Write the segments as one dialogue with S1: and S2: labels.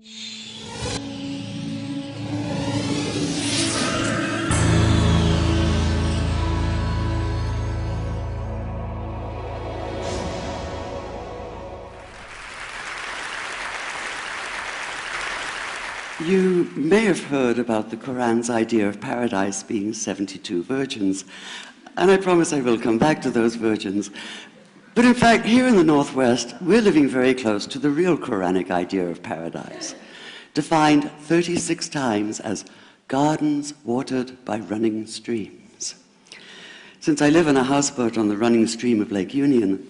S1: You may have heard about the Koran's idea of paradise being 72 virgins, and I promise I will come back to those virgins. But in fact, here in the Northwest, we're living very close to the real Quranic idea of paradise, defined 36 times as gardens watered by running streams. Since I live in a houseboat on the running stream of Lake Union,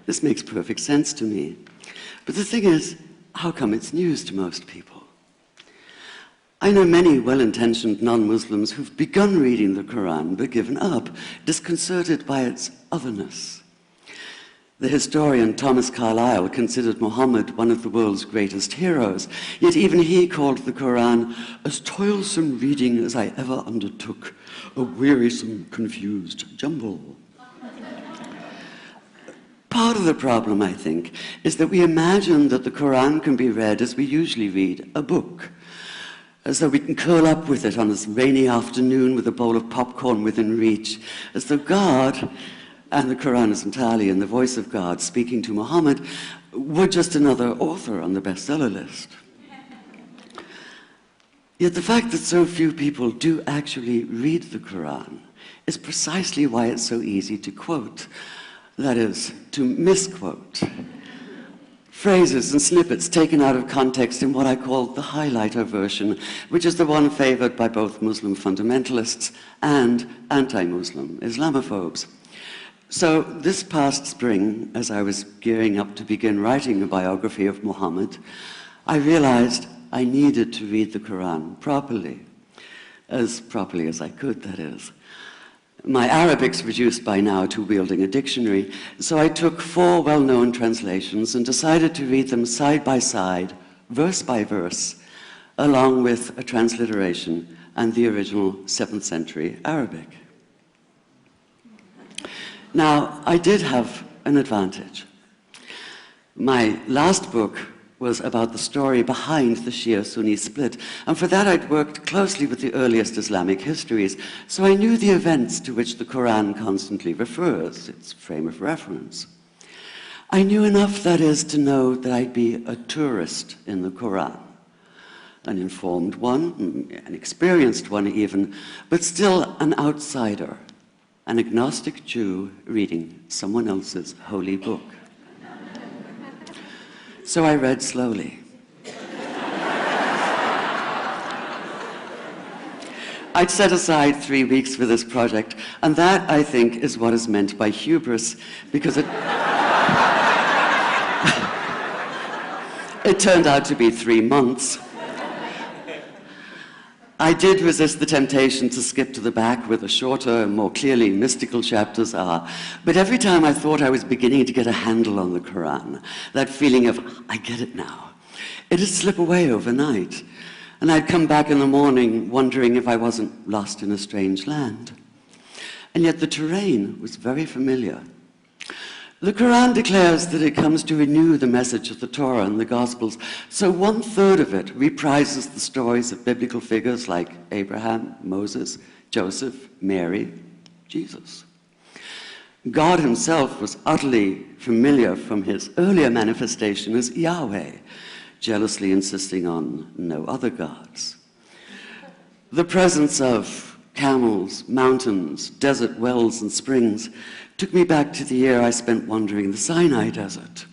S1: this makes perfect sense to me. But the thing is, how come it's news to most people? I know many well-intentioned non-Muslims who've begun reading the Quran but given up, disconcerted by its otherness. The historian Thomas Carlyle considered Muhammad one of the world's greatest heroes, yet even he called the Quran as toilsome reading as I ever undertook, a wearisome, confused jumble. Part of the problem, I think, is that we imagine that the Quran can be read as we usually read a book, as though we can curl up with it on a rainy afternoon with a bowl of popcorn within reach, as though God, and the Quran is entirely in the voice of God speaking to Muhammad, were just another author on the bestseller list. Yet the fact that so few people do actually read the Quran is precisely why it's so easy to quote. That is, to misquote. Phrases and snippets taken out of context in what I call the highlighter version, which is the one favored by both Muslim fundamentalists and anti-Muslim Islamophobes. So this past spring, as I was gearing up to begin writing a biography of Muhammad, I realized I needed to read the Quran properly as I could, that is. My Arabic's reduced by now to wielding a dictionary, so I took 4 well-known translations and decided to read them side by side, verse by verse, along with a transliteration and the original 7th century Arabic. Now, I did have an advantage. My last book was about the story behind the Shia-Sunni split, and for that I'd worked closely with the earliest Islamic histories, so I knew the events to which the Quran constantly refers, its frame of reference. I knew enough, that is, to know that I'd be a tourist in the Quran, an informed one, an experienced one even, but still an outsider, an agnostic Jew reading someone else's holy book. So I read slowly. I'd set aside 3 weeks for this project, and that, I think, is what is meant by hubris, because it turned out to be 3 months. I did resist the temptation to skip to the back where the shorter and more clearly mystical chapters are, but every time I thought I was beginning to get a handle on the Quran, that feeling of, I get it now, it'd slip away overnight, and I'd come back in the morning wondering if I wasn't lost in a strange land. And yet the terrain was very familiar. The Quran declares that it comes to renew the message of the Torah and the Gospels, so 1/3 of it reprises the stories of biblical figures like Abraham, Moses, Joseph, Mary, Jesus. God himself was utterly familiar from his earlier manifestation as Yahweh, jealously insisting on no other gods. The presence of camels, mountains, desert wells and springs took me back to the year I spent wandering the Sinai desert.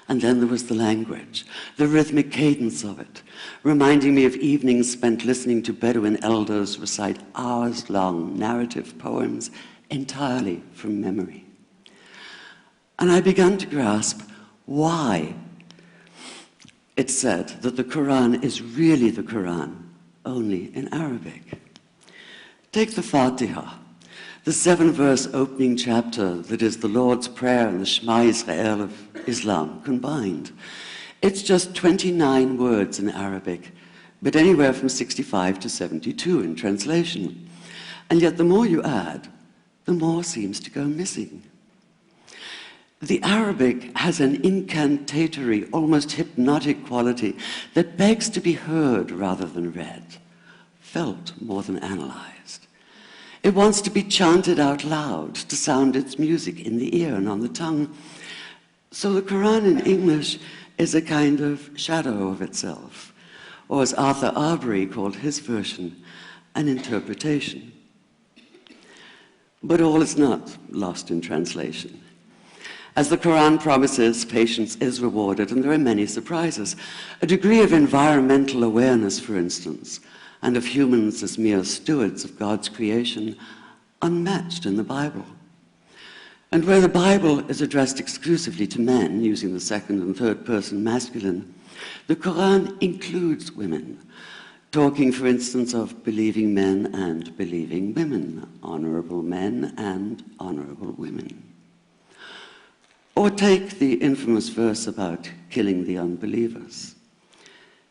S1: And then there was the language, the rhythmic cadence of it, reminding me of evenings spent listening to Bedouin elders recite hours-long narrative poems entirely from memory. And I began to grasp why it's said that the Quran is really the Quran, only in Arabic. Take the Fatiha, the 7-verse opening chapter that is the Lord's Prayer and the Shema Israel of Islam combined. It's just 29 words in Arabic, but anywhere from 65 to 72 in translation. And yet the more you add, the more seems to go missing. The Arabic has an incantatory, almost hypnotic quality that begs to be heard rather than read, felt more than analyzed. It wants to be chanted out loud, to sound its music in the ear and on the tongue. So the Koran in English is a kind of shadow of itself, or as Arthur Arbery called his version, an interpretation. But all is not lost in translation. As the Koran promises, patience is rewarded, and there are many surprises. A degree of environmental awareness, for instance, and of humans as mere stewards of God's creation, unmatched in the Bible. And where the Bible is addressed exclusively to men, using the second and third person masculine, the Koran includes women, talking, for instance, of believing men and believing women, honorable men and honorable women. Or take the infamous verse about killing the unbelievers.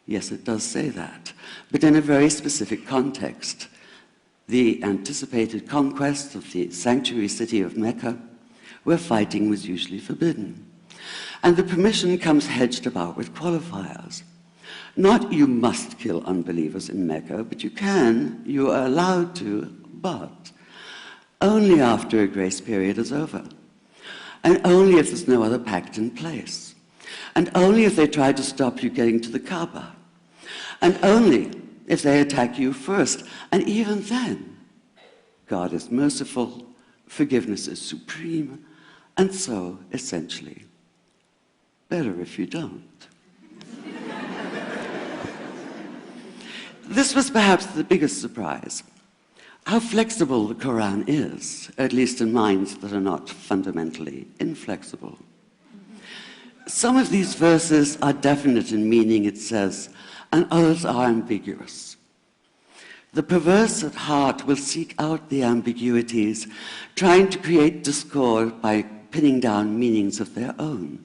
S1: Yes, it does say that, but in a very specific context. The anticipated conquest of the sanctuary city of Mecca, where fighting was usually forbidden. And the permission comes hedged about with qualifiers. Not you must kill unbelievers in Mecca, but you are allowed to, but only after a grace period is over. And only if there's no other pact in place. And only if they try to stop you getting to the Kaaba. And only if they attack you first. And even then, God is merciful, forgiveness is supreme, and so, essentially, better if you don't. This was perhaps the biggest surprise. How flexible the Koran is, at least in minds that are not fundamentally inflexible. Some of these verses are definite in meaning, it says, and others are ambiguous. The perverse at heart will seek out the ambiguities, trying to create discord by pinning down meanings of their own.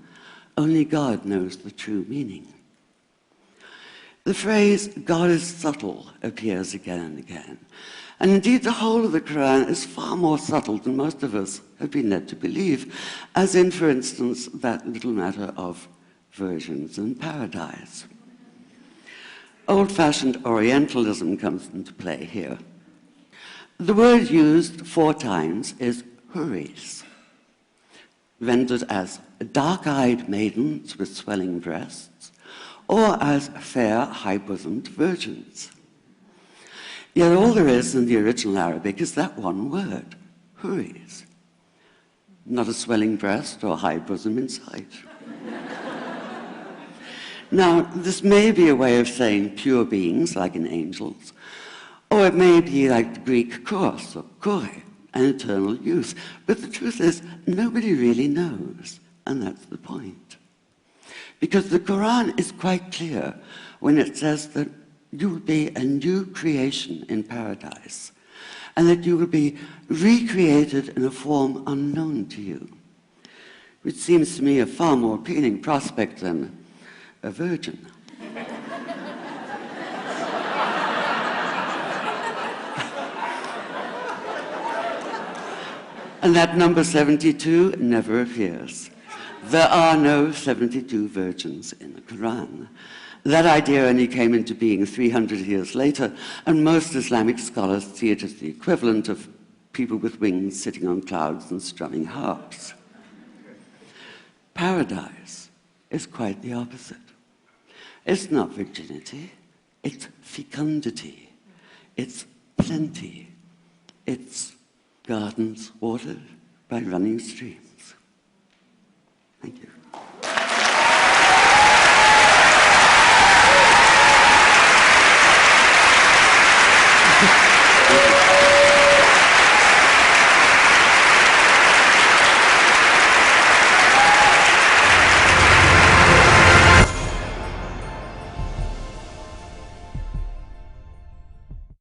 S1: Only God knows the true meaning. The phrase, God is subtle, appears again and again. And indeed, the whole of the Quran is far more subtle than most of us have been led to believe, as in, for instance, that little matter of virgins and paradise. Old-fashioned Orientalism comes into play here. The word used 4 times is huris, rendered as dark-eyed maidens with swelling breasts, or as fair, high-bosomed virgins. Yet all there is in the original Arabic is that one word, huris. Not a swelling breast or high bosom in sight. Now, this may be a way of saying pure beings, like in angels, or it may be like the Greek kos or kore, an eternal youth. But the truth is, nobody really knows, and that's the point. Because the Quran is quite clear when it says that you will be a new creation in paradise, and that you will be recreated in a form unknown to you, which seems to me a far more appealing prospect than a virgin. And that number 72 never appears. There are no 72 virgins in the Quran. That idea only came into being 300 years later, and most Islamic scholars see it as the equivalent of people with wings sitting on clouds and strumming harps. Paradise is quite the opposite. It's not virginity, it's fecundity, it's plenty, it's gardens watered by running streams. Thank you.